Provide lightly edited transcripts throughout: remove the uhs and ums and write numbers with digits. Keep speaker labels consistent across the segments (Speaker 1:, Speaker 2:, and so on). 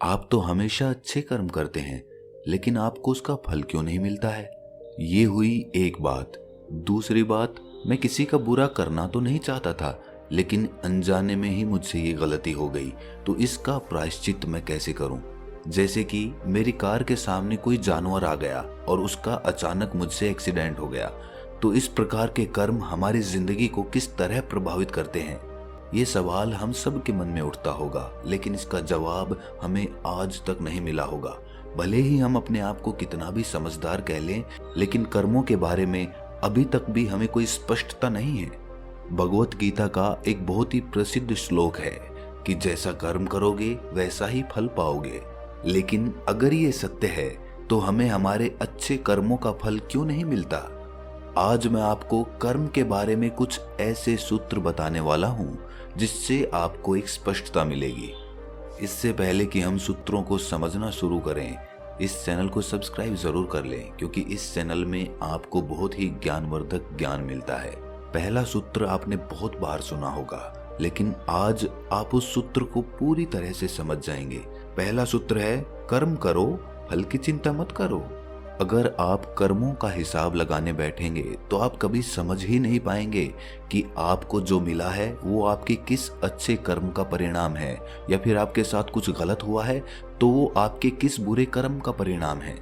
Speaker 1: आप तो हमेशा अच्छे कर्म करते हैं, लेकिन आपको उसका फल क्यों नहीं मिलता है? ये हुई एक बात। दूसरी बात, मैं किसी का बुरा करना तो नहीं चाहता था, लेकिन अनजाने में ही मुझसे ये गलती हो गई, तो इसका प्रायश्चित मैं कैसे करूं? जैसे कि मेरी कार के सामने कोई जानवर आ गया और उसका अचानक मुझसे एक्सीडेंट हो गया। तो इस प्रकार के कर्म हमारी जिंदगी को किस तरह प्रभावित करते हैं? ये सवाल हम सब के मन में उठता होगा, लेकिन इसका जवाब हमें आज तक नहीं मिला होगा। भले ही हम अपने आप को कितना भी समझदार कह लें, लेकिन कर्मों के बारे में अभी तक भी हमें कोई स्पष्टता नहीं है। भगवत गीता का एक बहुत ही प्रसिद्ध श्लोक है कि जैसा कर्म करोगे वैसा ही फल पाओगे। लेकिन अगर ये सत्य है, तो हमें हमारे अच्छे कर्मों का फल क्यों नहीं मिलता? आज मैं आपको कर्म के बारे में कुछ ऐसे सूत्र बताने वाला हूं जिससे आपको एक स्पष्टता मिलेगी। इससे पहले कि हम सूत्रों को समझना शुरू करें, इस चैनल को सब्सक्राइब जरूर कर लें, क्योंकि इस चैनल में आपको बहुत ही ज्ञानवर्धक ज्ञान मिलता है। पहला सूत्र आपने बहुत बार सुना होगा, लेकिन आज आप उस सूत्र को पूरी तरह से समझ जाएंगे। पहला सूत्र है, कर्म करो, फल की चिंता मत करो। अगर आप कर्मों का हिसाब लगाने बैठेंगे तो आप कभी समझ ही नहीं पाएंगे कि आपको जो मिला है वो आपके किस अच्छे कर्म का परिणाम है, या फिर आपके साथ कुछ गलत हुआ है तो वो आपके किस बुरे कर्म का परिणाम है।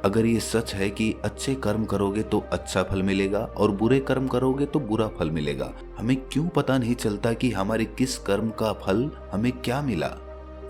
Speaker 1: अगर ये सच है कि अच्छे कर्म करोगे तो अच्छा फल मिलेगा और बुरे कर्म करोगे तो बुरा फल मिलेगा, हमें क्यों पता नहीं चलता कि हमारे किस कर्म का फल हमें क्या मिला?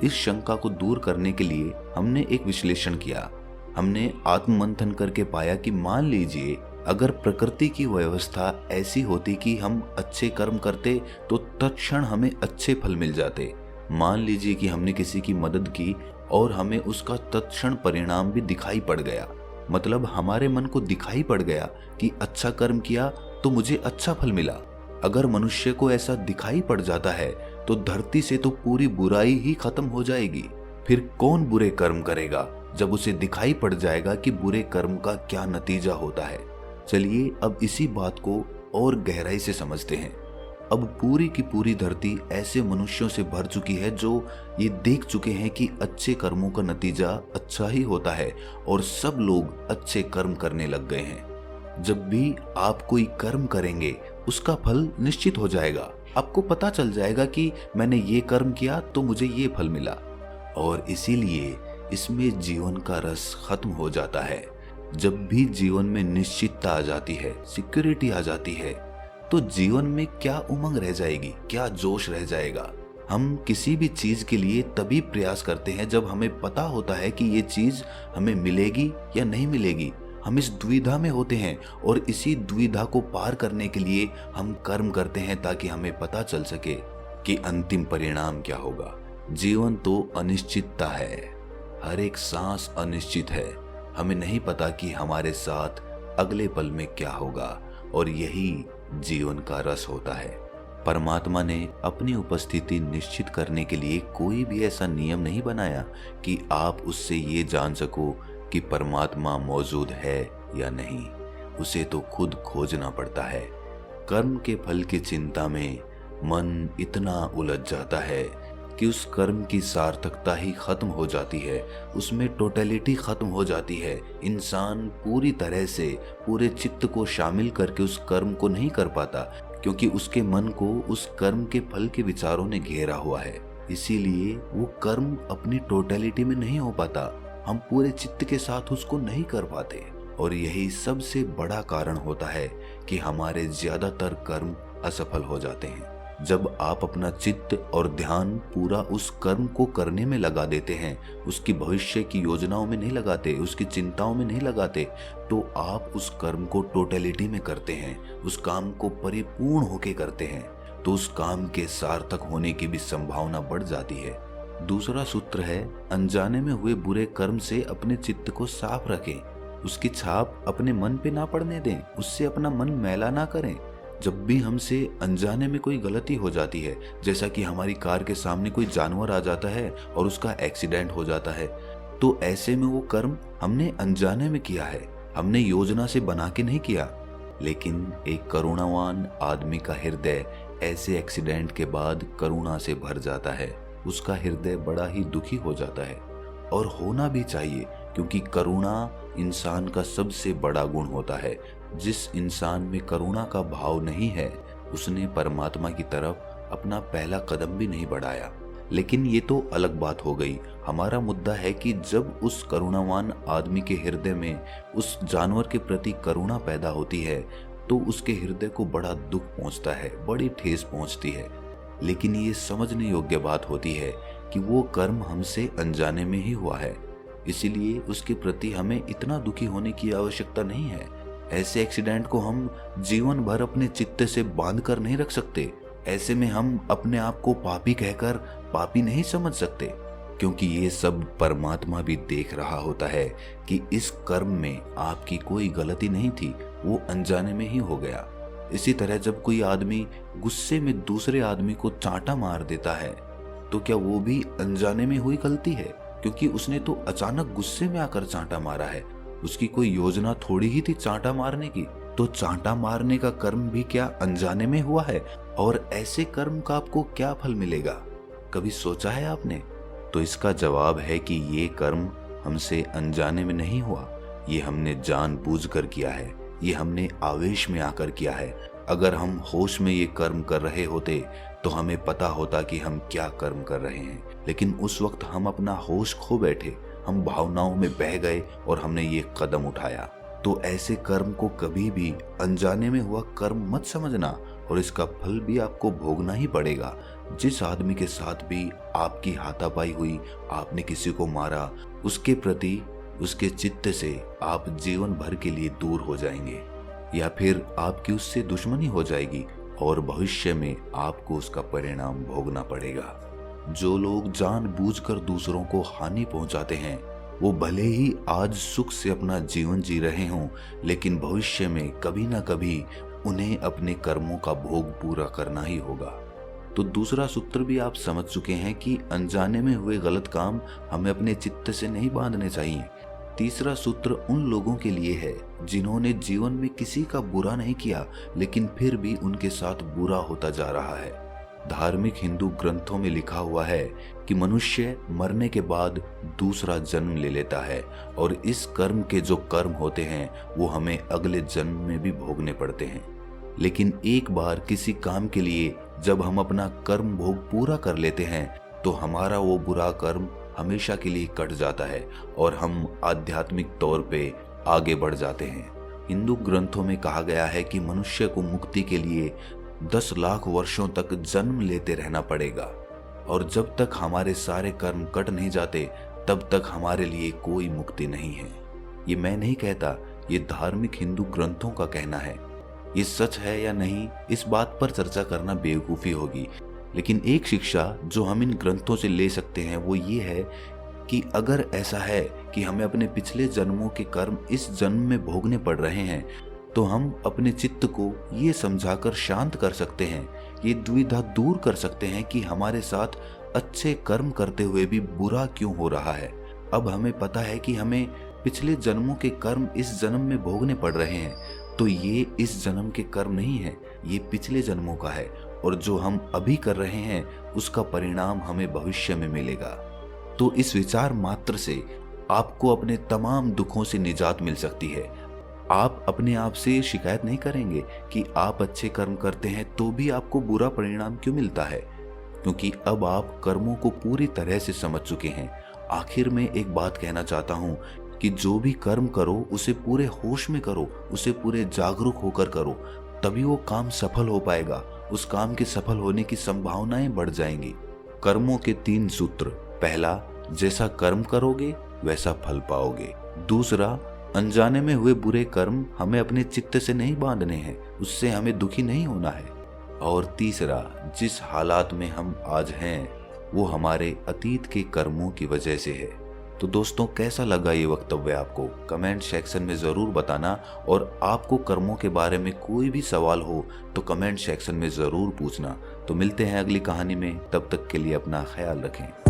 Speaker 1: इस शंका को दूर करने के लिए हमने एक विश्लेषण किया। हमने आत्ममंथन करके पाया कि मान लीजिए अगर प्रकृति की व्यवस्था ऐसी होती कि हम अच्छे कर्म करते तो तत्क्षण हमें अच्छे फल मिल जाते। मान लीजिए कि हमने किसी की मदद की और हमें उसका तत्क्षण परिणाम भी दिखाई पड़ गया, मतलब हमारे मन को दिखाई पड़ गया कि अच्छा कर्म किया तो मुझे अच्छा फल मिला। अगर मनुष्य को ऐसा दिखाई पड़ जाता है तो धरती से तो पूरी बुराई ही खत्म हो जाएगी। फिर कौन बुरे कर्म करेगा जब उसे दिखाई पड़ जाएगा कि बुरे कर्म का क्या नतीजा होता है? चलिए अब इसी बात को और गहराई से समझते हैं। अब पूरी की पूरी धरती ऐसे मनुष्यों से भर चुकी है जो ये देख चुके हैं कि अच्छे कर्मों का नतीजा अच्छा ही होता है, और सब लोग अच्छे कर्म करने लग गए हैं। जब भी आप कोई कर्म करेंगे उसका फल निश्चित हो जाएगा। आपको पता चल जाएगा कि मैंने ये कर्म किया तो मुझे ये फल मिला, और इसीलिए इसमें जीवन का रस खत्म हो जाता है। जब भी जीवन में निश्चितता आ जाती है, सिक्योरिटी आ जाती है, तो जीवन में क्या उमंग रह जाएगी, क्या जोश रह जाएगा? हम किसी भी चीज के लिए तभी प्रयास करते हैं जब हमें पता होता है कि ये चीज हमें मिलेगी या नहीं मिलेगी। हम इस दुविधा में होते हैं, और इसी दुविधा को पार करने के लिए हम कर्म करते हैं ताकि हमें पता चल सके कि अंतिम परिणाम क्या होगा। जीवन तो अनिश्चितता है, हर एक सांस अनिश्चित है। हमें नहीं पता कि हमारे साथ अगले पल में क्या होगा, और यही जीवन का रस होता है। परमात्मा ने अपनी उपस्थिति निश्चित करने के लिए कोई भी ऐसा नियम नहीं बनाया कि आप उससे ये जान सको कि परमात्मा मौजूद है या नहीं। उसे तो खुद खोजना पड़ता है। कर्म के फल की चिंता में मन इतना उलझ जाता है कि उस कर्म की सार्थकता ही खत्म हो जाती है, उसमें टोटलिटी खत्म हो जाती है। इंसान पूरी तरह से पूरे चित्त को शामिल करके उस कर्म को नहीं कर पाता, क्योंकि उसके मन को उस कर्म के फल के विचारों ने घेरा हुआ है। इसीलिए वो कर्म अपनी टोटलिटी में नहीं हो पाता, हम पूरे चित्त के साथ उसको नहीं कर पाते। और यही सबसे बड़ा कारण होता है कि हमारे ज्यादातर कर्म असफल हो जाते हैं। जब आप अपना चित्त और ध्यान पूरा उस कर्म को करने में लगा देते हैं, उसकी भविष्य की योजनाओं में नहीं लगाते, उसकी चिंताओं में नहीं लगाते, तो आप उस कर्म को टोटलिटी में करते हैं, उस काम को परिपूर्ण होके करते हैं, तो उस काम के सार्थक होने की भी संभावना बढ़ जाती है। दूसरा सूत्र है, अनजाने में हुए बुरे कर्म से अपने चित्त को साफ रखें, उसकी छाप अपने मन पे ना पड़ने दें, उससे अपना मन मैला ना करें। जब भी हमसे अनजाने में कोई गलती हो जाती है, जैसा कि हमारी कार के सामने कोई जानवर आ जाता है और उसका एक्सीडेंट हो जाता है, तो ऐसे में वो कर्म हमने अनजाने में किया है, हमने योजना से बना के नहीं किया। लेकिन एक करुणावान आदमी का हृदय ऐसे एक्सीडेंट के बाद करुणा से भर जाता है। उसका हृदय बड़ा ही दुखी हो जाता है। और होना भी चाहिए, क्योंकि करुणा इंसान का सबसे बड़ा गुण होता है। जिस इंसान में करुणा का भाव नहीं है, उसने परमात्मा की तरफ अपना पहला कदम भी नहीं बढ़ाया। लेकिन ये तो अलग बात हो गई। हमारा मुद्दा है कि जब उस करुणावान आदमी के हृदय में उस जानवर के प्रति करुणा पैदा होती है, तो उसके हृदय को बड़ा दुख पहुंचता है, बड़ी ठेस पहुंचती है। लेकिन ये समझने योग्य बात होती है कि वो कर्म हमसे अनजाने में ही हुआ है, इसीलिए उसके प्रति हमें इतना दुखी होने की आवश्यकता नहीं है। ऐसे एक्सीडेंट को हम जीवन भर अपने चित्त से बांध कर नहीं रख सकते। ऐसे में हम अपने आप को पापी कहकर पापी नहीं समझ सकते, क्योंकि ये सब परमात्मा भी देख रहा होता है कि इस कर्म में आपकी कोई गलती नहीं थी, वो अनजाने में ही हो गया। इसी तरह जब कोई आदमी गुस्से में दूसरे आदमी को चांटा मार देता है, तो क्या वो भी अनजाने में हुई गलती है? क्योंकि उसने तो अचानक गुस्से में आकर चांटा मारा है, उसकी कोई योजना थोड़ी ही थी चांटा मारने की। तो चांटा मारने का कर्म भी क्या अनजाने में हुआ है? और ऐसे कर्म का आपको क्या फल मिलेगा, कभी सोचा है आपने? तो इसका जवाब है कि ये कर्म हमसे अनजाने में नहीं हुआ, ये हमने जानबूझकर किया है, ये हमने आवेश में आकर किया है। अगर हम होश में ये कर्म कर रहे होते तो हमें पता होता कि हम क्या कर्म कर रहे हैं, लेकिन उस वक्त हम अपना होश खो बैठे, हम भावनाओं में बह गए और हमने ये कदम उठाया। तो ऐसे कर्म को कभी भी अनजाने में हुआ कर्म मत समझना, और इसका फल भी आपको भोगना ही पड़ेगा। जिस आदमी के साथ भी आपकी हाथापाई हुई, आपने किसी को मारा, उसके प्रति उसके चित्त से आप जीवन भर के लिए दूर हो जाएंगे, या फिर आपकी उससे दुश्मनी हो जाएगी और भविष्य में आपको उसका परिणाम भोगना पड़ेगा। जो लोग जानबूझकर दूसरों को हानि पहुंचाते हैं, वो भले ही आज सुख से अपना जीवन जी रहे हों, लेकिन भविष्य में कभी ना कभी उन्हें अपने कर्मों का भोग पूरा करना ही होगा। तो दूसरा सूत्र भी आप समझ चुके हैं कि अनजाने में हुए गलत काम हमें अपने चित्त से नहीं बांधने चाहिए। तीसरा सूत्र उन लोगों के लिए है जिन्होंने जीवन में किसी का बुरा नहीं किया, लेकिन फिर भी उनके साथ बुरा होता जा रहा है। धार्मिक हिंदू ग्रंथों में लिखा हुआ है कि मनुष्य मरने के बाद दूसरा जन्म ले लेता है, और इस कर्म के जो कर्म होते हैं वो हमें अगले जन्म में भी भोगने पड़ते हैं। लेकिन एक बार किसी काम के लिए जब हम अपना कर्म भोग पूरा कर लेते हैं, तो हमारा वो बुरा कर्म हमेशा के लिए कट जाता है और हम आध्यात्मिक तौर पे आगे बढ़ जाते हैं। हिंदू ग्रंथों में कहा गया है कि मनुष्य को मुक्ति के लिए 10 लाख वर्षों तक जन्म लेते रहना पड़ेगा, और जब तक हमारे सारे कर्म कट नहीं जाते तब तक हमारे लिए कोई मुक्ति नहीं है। ये मैं नहीं कहता, ये धार्मिक हिंदू ग्रंथों का कहना है। ये सच है या नहीं, इस बात पर चर्चा करना बेवकूफ़ी होगी, लेकिन एक शिक्षा जो हम इन ग्रंथों से ले सकते हैं वो ये है कि अगर ऐसा है कि हमें अपने पिछले जन्मों के कर्म इस जन्म में भोगने पड़ रहे हैं, तो हम अपने चित्त को ये समझाकर शांत कर सकते हैं, ये दुविधा दूर कर सकते हैं कि हमारे साथ अच्छे कर्म करते हुए भी बुरा क्यों हो रहा है। अब हमें पता है कि हमें पिछले जन्मों के कर्म इस जन्म में भोगने पड़ रहे हैं, तो ये इस जन्म के कर्म नहीं है, ये पिछले जन्मों का है, और जो हम अभी कर रहे हैं उसका परिणाम हमें भविष्य में मिलेगा। तो इस विचार मात्र से आपको अपने तमाम दुखों से निजात मिल सकती है। आप अपने आप से शिकायत नहीं करेंगे कि आप अच्छे कर्म करते हैं तो भी आपको बुरा परिणाम क्यों मिलता है, क्योंकि अब आप कर्मों को पूरी तरह से समझ चुके हैं। आखिर में एक बात कहना चाहता हूँ कि जो भी कर्म करो उसे पूरे होश में करो, उसे पूरे जागरूक होकर करो, तभी वो काम सफल हो पाएगा। उस काम के सफल होने की संभावनाएं बढ़ जाएंगी। कर्मों के 3 सूत्र। पहला, जैसा कर्म करोगे वैसा फल पाओगे। दूसरा, अनजाने में हुए बुरे कर्म हमें अपने चित्त से नहीं बांधने हैं, उससे हमें दुखी नहीं होना है। और तीसरा, जिस हालात में हम आज हैं वो हमारे अतीत के कर्मों की वजह से है। तो दोस्तों, कैसा लगा ये वक्तव्य आपको? कमेंट सेक्शन में ज़रूर बताना, और आपको कर्मों के बारे में कोई भी सवाल हो तो कमेंट सेक्शन में ज़रूर पूछना। तो मिलते हैं अगली कहानी में, तब तक के लिए अपना ख्याल रखें।